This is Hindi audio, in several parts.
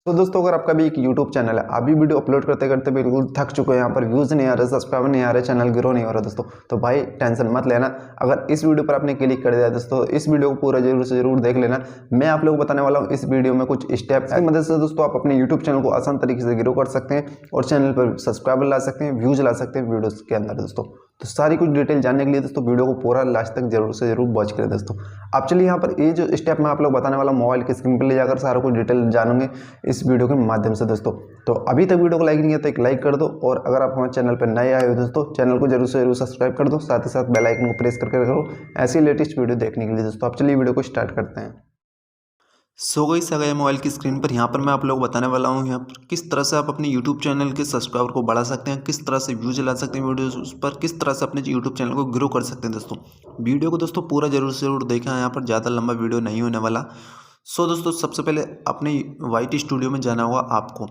तो दोस्तों अगर आपका भी एक यूट्यूब चैनल है, आप भी वीडियो अपलोड करते करते बिल्कुल थक चुके हैं, यहाँ पर व्यूज़ नहीं आ रहे, सब्सक्राइबर नहीं आ रहे, चैनल ग्रो नहीं हो रहा दोस्तों, तो भाई टेंशन मत लेना। अगर इस वीडियो पर आपने क्लिक कर दिया दोस्तों, इस वीडियो को पूरा जरूर से जरूर देख लेना। मैं आप लोगों को बताने वाला हूँ इस वीडियो में कुछ स्टेप की मदद से दोस्तों आप अपने यूट्यूब चैनल को आसान तरीके से ग्रो कर सकते हैं और चैनल पर सब्सक्राइबर ला सकते हैं, व्यूज ला सकते हैं वीडियोस के अंदर दोस्तों। तो सारी कुछ डिटेल जानने के लिए दोस्तों वीडियो को पूरा लास्ट तक जरूर से जरूर वॉच करें दोस्तों। आप चलिए यहाँ पर ये जो स्टेप मैं आप लोग बताने वाला मोबाइल की स्क्रीन पर ले जाकर सारा कुछ डिटेल जानेंगे इस वीडियो के माध्यम से दोस्तों। तो अभी तक वीडियो को लाइक नहीं किया तो एक लाइक कर दो, और अगर आप हमारे चैनल पर नए आए हो दोस्तों, चैनल को जरूर से जरूर सब्सक्राइब कर दो, साथ ही साथ बेल आइकन को प्रेस करके रखो ऐसी लेटेस्ट वीडियो देखने के लिए दोस्तों। आप चलिए वीडियो को स्टार्ट करते हैं। सो गाइस आ गए मोबाइल की स्क्रीन पर। यहाँ पर मैं आप लोग बताने वाला हूँ यहाँ पर किस तरह से आप अपने यूट्यूब चैनल के सब्सक्राइबर को बढ़ा सकते हैं, किस तरह से व्यूज ला सकते हैं वीडियोस उस पर, किस तरह से अपने यूट्यूब चैनल को ग्रो कर सकते हैं दोस्तों। वीडियो को दोस्तों पूरा जरूर से जरूर देखें, यहाँ पर ज़्यादा लंबा वीडियो नहीं होने वाला। सो दोस्तों सबसे पहले अपने वाईटी स्टूडियो में जाना होगा आपको।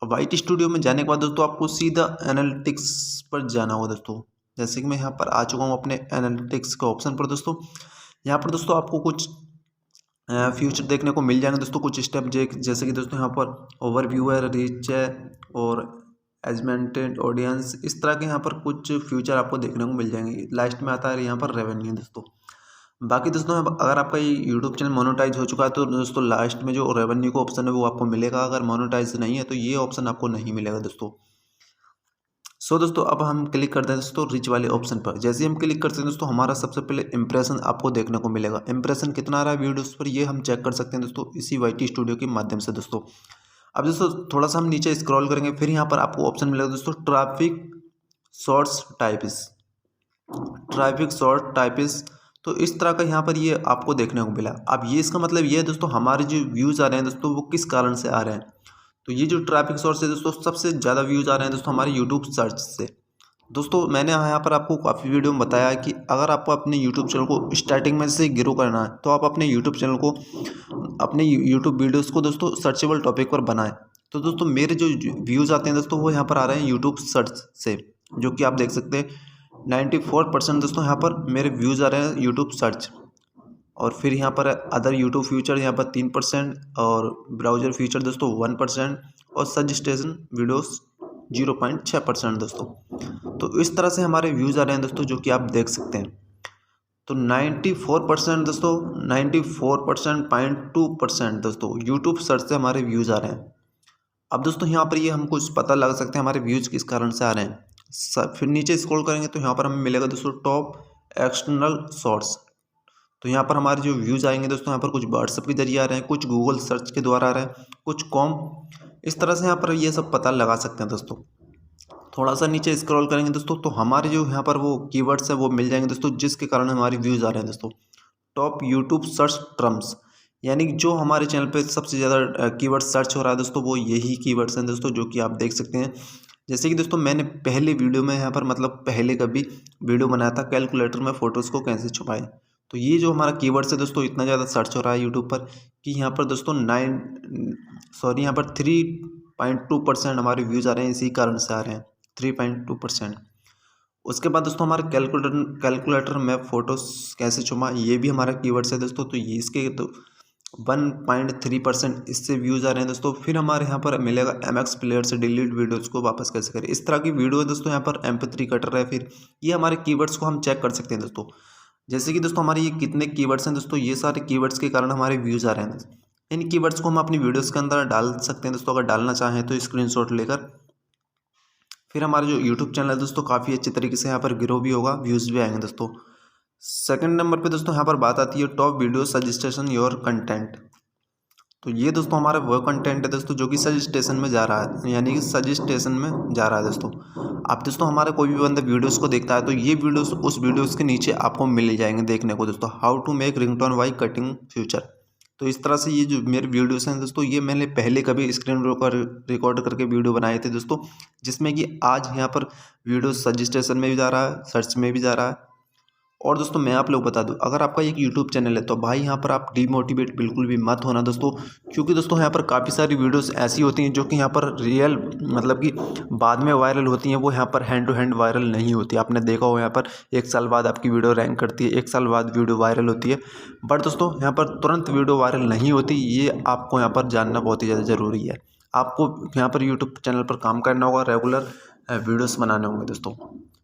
वाईटी स्टूडियो में जाने के बाद दोस्तों आपको सीधा एनालिटिक्स पर जाना होगा दोस्तों। जैसे कि मैं यहाँ पर आ चुका हूँ अपने एनालिटिक्स के ऑप्शन पर दोस्तों। यहाँ पर दोस्तों आपको कुछ फ्यूचर देखने को मिल जाएंगे दोस्तों, कुछ स्टेप जैसे कि दोस्तों यहाँ पर ओवरव्यू है, रीच है और एजमेंटेड ऑडियंस, इस तरह के यहाँ पर कुछ फ्यूचर आपको देखने को मिल जाएंगे। लास्ट में आता है यहाँ पर रेवेन्यू दोस्तों। बाकी दोस्तों अगर आपका ये यूट्यूब चैनल मोनेटाइज हो चुका है तो दोस्तों लास्ट में जो रेवेन्यू का ऑप्शन है वो आपको मिलेगा। अगर मोनेटाइज नहीं है तो ये ऑप्शन आपको नहीं मिलेगा दोस्तों। सो दोस्तों अब हम क्लिक करते हैं दोस्तों रिच वाले ऑप्शन पर। जैसे हम क्लिक करते हैं दोस्तों हमारा सबसे पहले इंप्रेशन आपको देखने को मिलेगा। इंप्रेशन कितना आ रहा है वीडियोस पर ये हम चेक कर सकते हैं दोस्तों इसी वाईटी स्टूडियो के माध्यम से दोस्तों। अब दोस्तों थोड़ा सा हम नीचे स्क्रॉल करेंगे, फिर यहाँ पर आपको ऑप्शन मिलेगा दोस्तों ट्रैफिक शॉर्ट्स टाइपिस। ट्रैफिक शॉर्ट टाइपिस, तो इस तरह का यहाँ पर ये आपको देखने को मिला। अब ये इसका मतलब ये है दोस्तों हमारे जो व्यूज़ आ रहे हैं दोस्तों वो किस कारण से आ रहे हैं। तो ये जो ट्रैफिक सोर्स है दोस्तों सबसे ज़्यादा व्यूज़ आ रहे हैं दोस्तों हमारे यूट्यूब सर्च से। दोस्तों मैंने यहाँ पर आपको काफ़ी वीडियो में बताया कि अगर आपको अपने यूट्यूब चैनल को स्टार्टिंग में से ग्रो करना है तो आप अपने यूट्यूब चैनल को, अपने यूट्यूब वीडियोस को दोस्तों सर्चेबल टॉपिक पर बनाएं। तो दोस्तों मेरे जो व्यूज़ आते हैं दोस्तों वो यहाँ पर आ रहे हैं यूट्यूब सर्च से, जो कि आप देख सकते हैं 94% दोस्तों यहाँ पर मेरे व्यूज़ आ रहे हैं यूट्यूब सर्च। और फिर यहाँ पर अदर यूट्यूब फीचर यहाँ पर 3% और ब्राउज़र फीचर दोस्तों 1% और सजेस्टेशन वीडियोस 0.6% दोस्तों। तो इस तरह से हमारे व्यूज़ आ रहे हैं दोस्तों, जो कि आप देख सकते हैं। तो 94% दोस्तों 94.2% दोस्तों यूट्यूब सर्च से हमारे व्यूज़ आ रहे हैं। अब दोस्तों यहाँ पर ये हम कुछ पता लगा सकते हैं हमारे व्यूज़ किस कारण से आ रहे हैं। फिर नीचे स्क्रॉल करेंगे तो यहाँ पर हमें मिलेगा दोस्तों टॉप एक्सटर्नल सोर्स। तो यहाँ पर हमारे जो व्यूज़ आएंगे दोस्तों यहाँ पर कुछ व्हाट्सएप के जरिए आ रहे हैं, कुछ गूगल सर्च के द्वारा आ रहे हैं, कुछ कॉम, इस तरह से यहाँ पर ये सब पता लगा सकते हैं दोस्तों। थोड़ा सा नीचे स्क्रॉल करेंगे दोस्तों तो हमारे जो यहाँ पर वो कीवर्ड्स है वो मिल जाएंगे दोस्तों, जिसके कारण हमारे व्यूज़ आ रहे हैं दोस्तों। टॉप यूट्यूब सर्च टर्म्स, यानी कि जो हमारे चैनल पर सबसे ज़्यादा कीवर्ड सर्च हो रहा है दोस्तों वो यही कीवर्ड्स हैं दोस्तों, जो कि आप देख सकते हैं। जैसे कि दोस्तों मैंने पहले वीडियो में यहाँ पर मतलब पहले कभी वीडियो बनाया था कैलकुलेटर में फ़ोटोज़ को कैसे छुपाएं। तो ये जो हमारा कीवर्ड्स है दोस्तों इतना ज़्यादा सर्च हो रहा है यूट्यूब पर कि यहाँ पर दोस्तों यहाँ पर 3.2% हमारे व्यूज़ आ रहे हैं, इसी कारण से आ रहे हैं 3.2%। उसके बाद दोस्तों हमारे कैलकुलेटर में फ़ोटोज़ कैसे छुपा, ये भी हमारा कीवर्ड्स है दोस्तों। तो ये इसके तो 1.3% इससे व्यूज़ आ रहे हैं दोस्तों। फिर हमारे यहाँ पर मिलेगा MX प्लेयर से डिलीट वीडियोज़ को वापस कैसे करें, इस तरह की वीडियो है दोस्तों। यहाँ पर MP3 कटर है, फिर ये हमारे कीवर्ड्स को हम चेक कर सकते हैं दोस्तों। जैसे कि दोस्तों हमारे ये कितने कीवर्ड्स हैं दोस्तों, ये सारे कीवर्ड्स के कारण हमारे व्यूज़ आ रहे हैं। इन कीवर्ड्स को हम अपनी वीडियोस के अंदर डाल सकते हैं दोस्तों, अगर डालना चाहें तो स्क्रीनशॉट लेकर। फिर हमारा जो यूट्यूब चैनल है दोस्तों काफ़ी अच्छे तरीके से यहाँ पर ग्रो भी होगा, व्यूज़ भी आएंगे दोस्तों। सेकंड नंबर पे दोस्तों यहाँ पर बात आती है top video suggestion your content. तो ये दोस्तों हमारा वो कंटेंट है दोस्तों जो कि सजेस्टेशन में जा रहा है, यानी कि सजेस्टेशन में जा रहा है दोस्तों। आप दोस्तों हमारा कोई भी बंदा वीडियोस को देखता है तो ये वीडियोस उस वीडियोस के नीचे आपको मिल जाएंगे देखने को दोस्तों। How to make ringtone by cutting future. तो इस तरह से ये जो मेरे वीडियोस हैं दोस्तों ये मैंने पहले कभी स्क्रीन रिकॉर्ड करके वीडियो बनाए थे दोस्तों, जिसमें कि आज यहाँ पर वीडियो सजेस्टेशन में भी जा रहा है, सर्च में भी जा रहा है। और दोस्तों मैं आप लोग बता दूं, अगर आपका एक यूट्यूब चैनल है तो भाई यहाँ पर आप डीमोटिवेट बिल्कुल भी मत होना दोस्तों, क्योंकि दोस्तों यहाँ पर काफ़ी सारी वीडियोस ऐसी होती हैं जो कि यहाँ पर रियल मतलब कि बाद में वायरल होती हैं, वो यहाँ पर हैंड टू हैंड वायरल नहीं होती। आपने देखा हो यहाँ पर 1 साल बाद आपकी वीडियो रैंक करती है, 1 साल बाद वीडियो वायरल होती है, बट दोस्तों यहाँ पर तुरंत वीडियो वायरल नहीं होती। ये आपको यहाँ पर जानना बहुत ही ज़्यादा ज़रूरी है। आपको यहाँ पर यूट्यूब चैनल पर काम करना होगा, रेगुलर वीडियोस बनाने होंगे दोस्तों,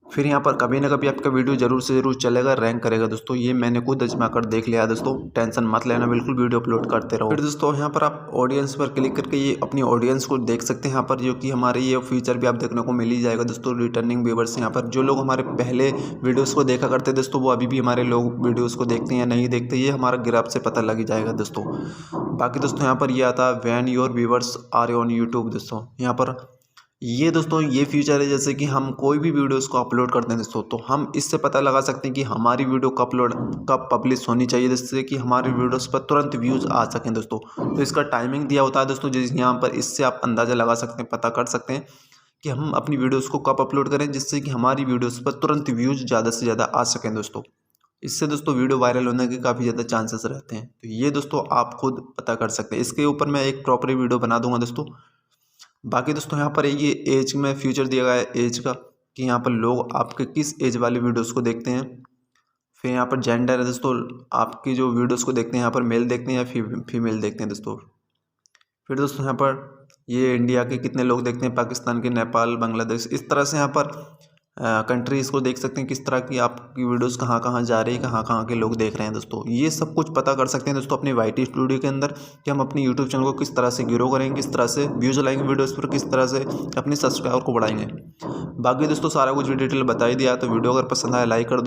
फिर यहाँ पर कभी ना कभी आपका वीडियो जरूर से जरूर चलेगा, रैंक करेगा दोस्तों। ये मैंने खुद आजमा कर देख लिया दोस्तों, टेंशन मत लेना, बिल्कुल वीडियो अपलोड करते रहो। फिर दोस्तों यहाँ पर आप ऑडियंस पर क्लिक करके ये अपनी ऑडियंस को देख सकते हैं यहाँ पर, जो कि हमारे ये फीचर भी आप देखने को मिल ही जाएगा दोस्तों। रिटर्निंग व्यूअर्स यहाँ पर जो लोग हमारे पहले वीडियोज़ को देखा करते दोस्तों, वो अभी भी हमारे लोग वीडियोज़ को देखते हैं या नहीं देखते, ये हमारा ग्राफ से पता लग ही जाएगा दोस्तों। बाकी दोस्तों यहाँ पर ये आता है when your viewers are on YouTube दोस्तों। यहाँ पर ये दोस्तों ये फीचर है, जैसे कि हम कोई भी वीडियोस को अपलोड करते हैं दोस्तों, तो हम इससे पता लगा सकते हैं कि हमारी वीडियो कब पब्लिश होनी चाहिए, जिससे कि हमारी वीडियोस पर तुरंत व्यूज़ आ सकें दोस्तों। तो इसका टाइमिंग दिया होता है दोस्तों, जिस यहाँ पर इससे आप अंदाज़ा लगा सकते हैं, पता कर सकते हैं कि हम अपनी वीडियोज़ को कब अपलोड करें, जिससे कि हमारी वीडियोज़ पर तुरंत व्यूज़ ज़्यादा से ज़्यादा आ सकें दोस्तों। इससे दोस्तों वीडियो वायरल होने के काफ़ी ज़्यादा चांसेस रहते हैं। तो ये दोस्तों आप खुद पता कर सकते हैं, इसके ऊपर मैं एक प्रॉपर वीडियो बना दूंगा दोस्तों। बाकी दोस्तों यहाँ पर ये एज में फ्यूचर दिया गया है एज का, कि यहाँ पर लोग आपके किस एज वाली वीडियोस को देखते हैं। फिर यहाँ पर जेंडर है दोस्तों, आपकी जो वीडियोस को देखते हैं यहाँ पर मेल देखते हैं या फीमेल देखते हैं दोस्तों। फिर दोस्तों यहाँ पर ये इंडिया के कितने लोग देखते हैं, पाकिस्तान के, नेपाल, बांग्लादेश, इस तरह से यहाँ पर कंट्रीज़ को देख सकते हैं, किस तरह की आपकी वीडियोस कहाँ कहाँ जा रही है, कहाँ कहाँ के लोग देख रहे हैं दोस्तों। ये सब कुछ पता कर सकते हैं दोस्तों अपने वाईटी स्टूडियो के अंदर, कि हम अपनी यूट्यूब चैनल को किस तरह से ग्रो करेंगे, किस तरह से व्यूज़ लाएंगे वीडियोस पर, किस तरह से अपने सब्सक्राइबर को बढ़ाएंगे। बाकी दोस्तों सारा कुछ डिटेल बता ही दिया, तो वीडियो अगर पसंद आया लाइक कर दो।